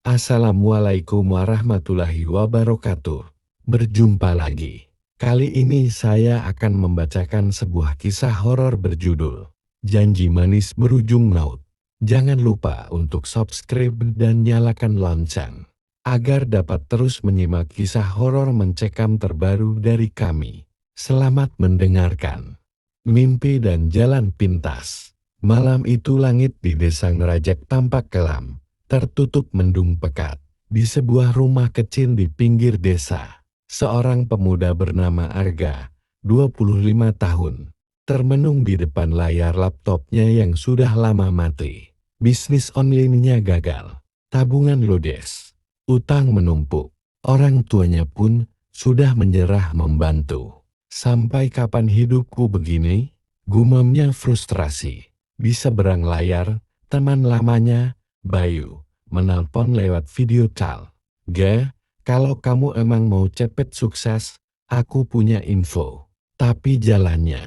Assalamualaikum warahmatullahi wabarakatuh. Berjumpa lagi. Kali ini saya akan membacakan sebuah kisah horor berjudul Janji Manis Berujung Maut. Jangan lupa untuk subscribe dan nyalakan lonceng agar dapat terus menyimak kisah horor mencekam terbaru dari kami. Selamat mendengarkan. Mimpi dan Jalan Pintas. Malam itu langit di desa Ngerajak tampak kelam, tertutup mendung pekat. Di sebuah rumah kecil di pinggir desa, seorang pemuda bernama Arga, 25 tahun, termenung di depan layar laptopnya yang sudah lama mati. Bisnis online-nya gagal, tabungan ludes, utang menumpuk, orang tuanya pun sudah menyerah membantu. Sampai kapan hidupku begini? Gumamnya frustrasi. Di seberang layar, teman lamanya, Bayu, menelpon lewat video call. Kalau kamu emang mau cepet sukses, aku punya info. Tapi jalannya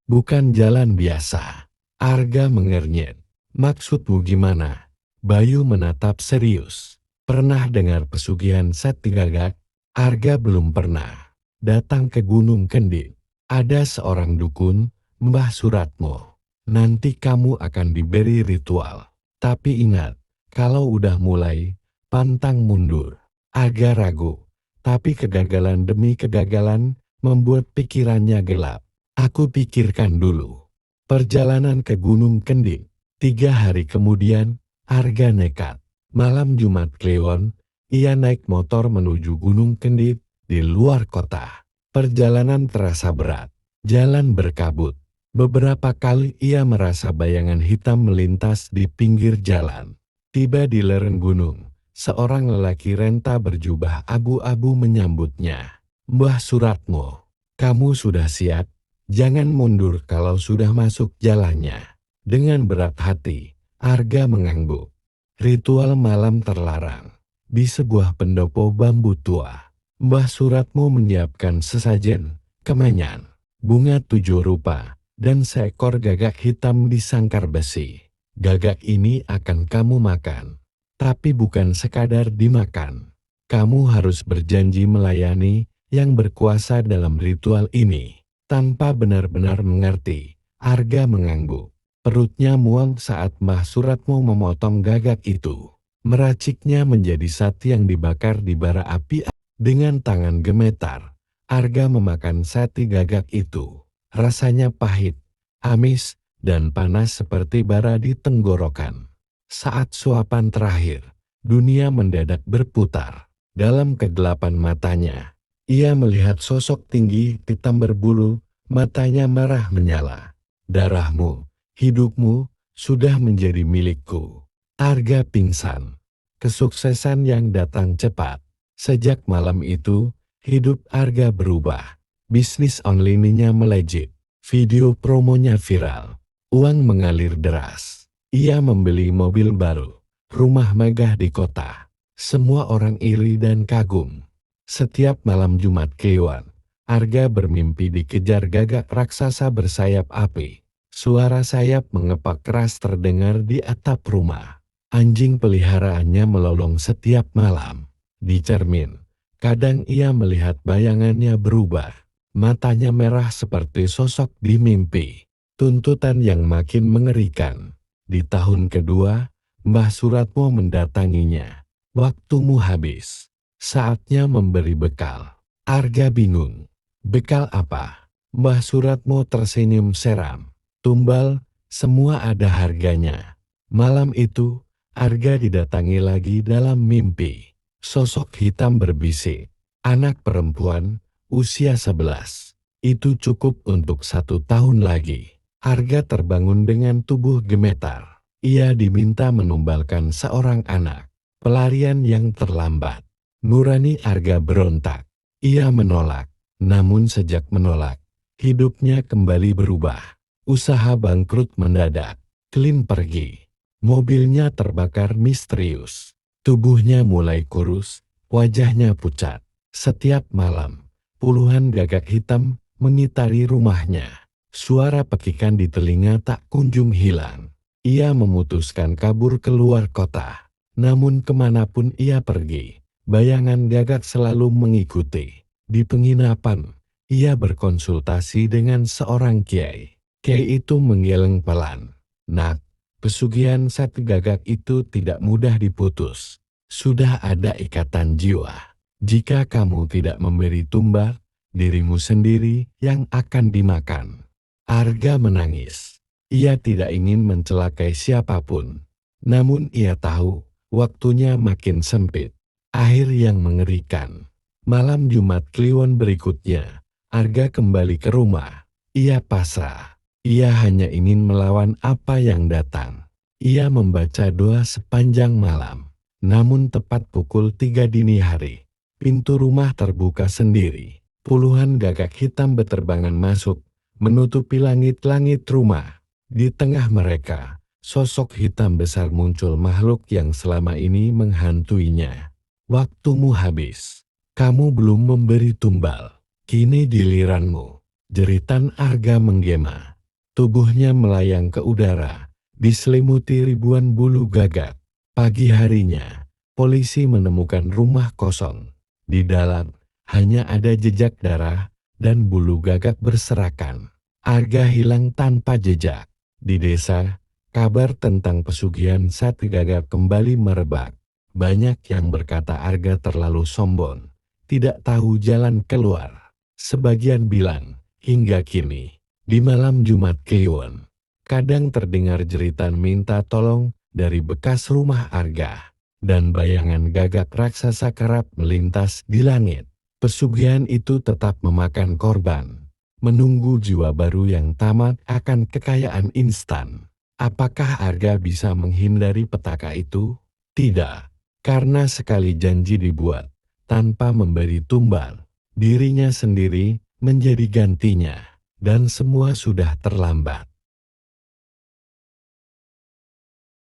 bukan jalan biasa. Arga mengernyit. Maksudmu gimana? Bayu menatap serius. Pernah dengar pesugihan Sati Gagak? Arga belum pernah. Datang ke Gunung Kendit. Ada seorang dukun, Mbah Suratmo. Nanti kamu akan diberi ritual. Tapi ingat, kalau udah mulai, pantang mundur. Agak ragu, tapi kegagalan demi kegagalan membuat pikirannya gelap. Aku pikirkan dulu. Perjalanan ke Gunung Kendit. 3 hari kemudian, Arga nekat. Malam Jumat Kliwon, ia naik motor menuju Gunung Kendit di luar kota. Perjalanan terasa berat, jalan berkabut. Beberapa kali ia merasa bayangan hitam melintas di pinggir jalan. Tiba di lereng gunung, seorang lelaki renta berjubah abu-abu menyambutnya. Mbah Suratmo, kamu sudah siap? Jangan mundur kalau sudah masuk jalannya. Dengan berat hati, Arga mengangguk. Ritual malam terlarang. Di sebuah pendopo bambu tua, Mbah Suratmo menyiapkan sesajen, kemenyan, bunga 7 rupa, dan seekor gagak hitam di sangkar besi. Gagak ini akan kamu makan, tapi bukan sekadar dimakan. Kamu harus berjanji melayani yang berkuasa dalam ritual ini. Tanpa benar-benar mengerti, Arga mengangguk. Perutnya mual saat Mbah Suratmo memotong gagak itu. Meraciknya menjadi sate yang dibakar di bara api. Dengan tangan gemetar, Arga memakan sate gagak itu. Rasanya pahit, amis, dan panas seperti bara di tenggorokan. Saat suapan terakhir, dunia mendadak berputar. Dalam kegelapan matanya, ia melihat sosok tinggi hitam berbulu, matanya merah menyala. Darahmu, hidupmu, sudah menjadi milikku. Arga pingsan. Kesuksesan yang datang cepat. Sejak malam itu, hidup Arga berubah. Bisnis online-nya melejit. Video promonya viral. Uang mengalir deras. Ia membeli mobil baru. Rumah megah di kota. Semua orang iri dan kagum. Setiap malam Jumat Kliwon, Arga bermimpi dikejar gagak raksasa bersayap api. Suara sayap mengepak keras terdengar di atap rumah. Anjing peliharaannya melolong setiap malam. Di cermin, kadang ia melihat bayangannya berubah. Matanya merah seperti sosok di mimpi. Tuntutan yang makin mengerikan. Di tahun kedua, Mbah Suratmo mendatanginya. Waktumu habis. Saatnya memberi bekal. Arga bingung. Bekal apa? Mbah Suratmo tersenyum seram. Tumbal, semua ada harganya. Malam itu, Arga didatangi lagi dalam mimpi. Sosok hitam berbisik. Anak perempuan, usia 11. Itu cukup untuk 1 tahun lagi. Arga terbangun dengan tubuh gemetar. Ia diminta menumbalkan seorang anak. Pelarian yang terlambat. Nurani Arga berontak. Ia menolak. Namun sejak menolak, hidupnya kembali berubah. Usaha bangkrut mendadak. Klin pergi. Mobilnya terbakar misterius. Tubuhnya mulai kurus, wajahnya pucat. Setiap malam, puluhan gagak hitam mengitari rumahnya. Suara pekikan di telinga tak kunjung hilang. Ia memutuskan kabur keluar kota. Namun kemanapun ia pergi, bayangan Gagak selalu mengikuti. Di penginapan, ia berkonsultasi dengan seorang kiai. Kiai itu menggeleng pelan. "Nak, pesugihan Sati Gagak itu tidak mudah diputus. Sudah ada ikatan jiwa. Jika kamu tidak memberi tumbal, dirimu sendiri yang akan dimakan." Arga menangis. Ia tidak ingin mencelakai siapapun. Namun ia tahu, waktunya makin sempit. Akhir yang mengerikan. Malam Jumat Kliwon berikutnya, Arga kembali ke rumah. Ia pasrah. Ia hanya ingin melawan apa yang datang. Ia membaca doa sepanjang malam. Namun tepat pukul 3 dini hari, pintu rumah terbuka sendiri. Puluhan gagak hitam beterbangan masuk, menutupi langit-langit rumah. Di tengah mereka, sosok hitam besar muncul, makhluk yang selama ini menghantuinya. "Waktumu habis. Kamu belum memberi tumbal. Kini giliranmu." Jeritan Arga menggema. Tubuhnya melayang ke udara, diselimuti ribuan bulu gagak. Pagi harinya, polisi menemukan rumah kosong. Di dalam, hanya ada jejak darah dan bulu gagak berserakan. Arga hilang tanpa jejak. Di desa, kabar tentang pesugihan Sati Gagak kembali merebak. Banyak yang berkata Arga terlalu sombong, tidak tahu jalan keluar. Sebagian bilang, hingga kini, di malam Jumat Kliwon, kadang terdengar jeritan minta tolong dari bekas rumah Arga, dan bayangan gagak raksasa kerap melintas di langit. Pesugihan itu tetap memakan korban, menunggu jiwa baru yang tamat akan kekayaan instan. Apakah Arga bisa menghindari petaka itu? Tidak, karena sekali janji dibuat, tanpa memberi tumbal, dirinya sendiri menjadi gantinya, dan semua sudah terlambat.